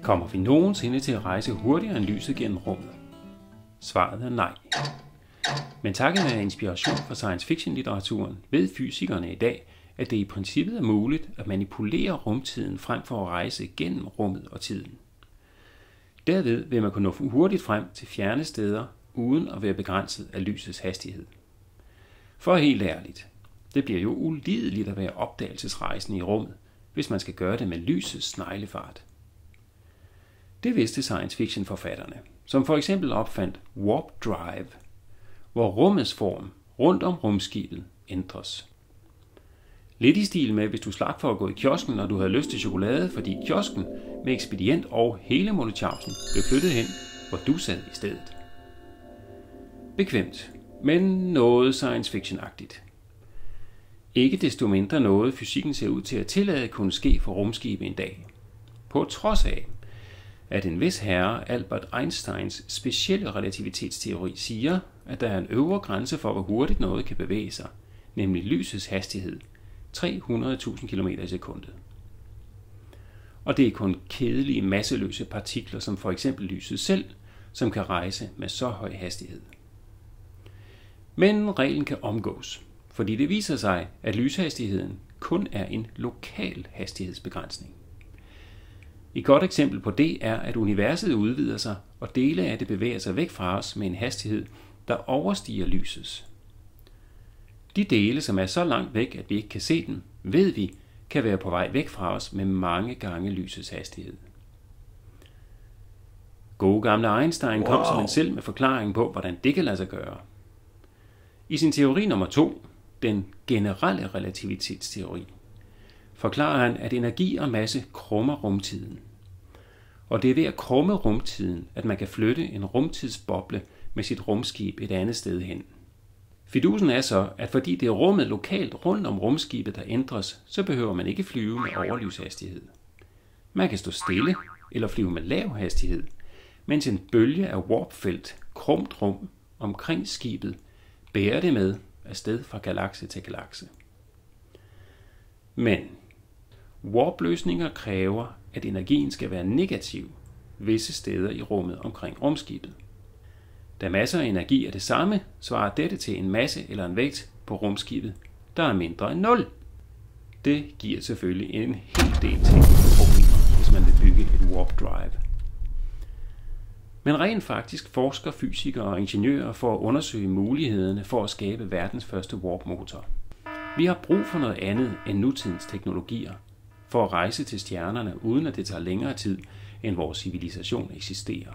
Kommer vi nogensinde til at rejse hurtigere end lyset gennem rummet? Svaret er nej. Men takket være inspiration fra science fiction-litteraturen ved fysikerne i dag, at det i princippet er muligt at manipulere rumtiden frem for at rejse gennem rummet og tiden. Derved vil man kunne nå hurtigt frem til fjerne steder, uden at være begrænset af lysets hastighed. For helt ærligt, det bliver jo ulideligt at være opdagelsesrejsende i rummet, hvis man skal gøre det med lysets sneglefart. Det vidste science fiction forfatterne, som for eksempel opfandt warp drive, hvor rummets form rundt om rumskibet ændres. Lidt i stil med, hvis du slap for at gå i kiosken, når du havde lyst til chokolade, fordi kiosken med ekspedient og hele molletjavsen blev flyttet hen, hvor du sad i stedet. Bekvemt, men noget science fiction-agtigt. Ikke desto mindre noget fysikken ser ud til at tillade kunne ske for rumskibe en dag. På trods af, at en vis herre Albert Einsteins specielle relativitetsteori siger, at der er en øvre grænse for, hvor hurtigt noget kan bevæge sig, nemlig lysets hastighed, 300.000 km i sekundet. Og det er kun kedelige masseløse partikler, som for eksempel lyset selv, som kan rejse med så høj hastighed. Men reglen kan omgås, fordi det viser sig, at lyshastigheden kun er en lokal hastighedsbegrænsning. Et godt eksempel på det er, at universet udvider sig, og dele af det bevæger sig væk fra os med en hastighed, der overstiger lysets. De dele, som er så langt væk, at vi ikke kan se dem, ved vi, kan være på vej væk fra os med mange gange lysets hastighed. Gode gamle Einstein kom som en selv med forklaring på, hvordan det kan lade sig gøre. I sin teori nummer 2, den generelle relativitetsteori, forklarer han, at energi og masse krummer rumtiden. Og det er ved at krumme rumtiden, at man kan flytte en rumtidsboble med sit rumskib et andet sted hen. Fidusen er så, at fordi det er rummet lokalt rundt om rumskibet, der ændres, så behøver man ikke flyve med overlyshastighed. Man kan stå stille eller flyve med lav hastighed, mens en bølge af warpfelt, krumt rum omkring skibet, bærer det med afsted fra galakse til galakse. Men warp-løsninger kræver, at energien skal være negativ visse steder i rummet omkring rumskibet. Da masse og energi er det samme, svarer dette til en masse eller en vægt på rumskibet, der er mindre end 0. Det giver selvfølgelig en hel del tekniske problemer, hvis man vil bygge et warp drive. Men rent faktisk forsker fysikere og ingeniører for at undersøge mulighederne for at skabe verdens første warp-motor. Vi har brug for noget andet end nutidens teknologier for at rejse til stjernerne, uden at det tager længere tid, end vores civilisation eksisterer.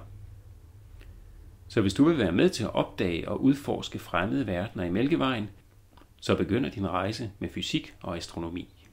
Så hvis du vil være med til at opdage og udforske fremmede verdener i Mælkevejen, så begynder din rejse med fysik og astronomi.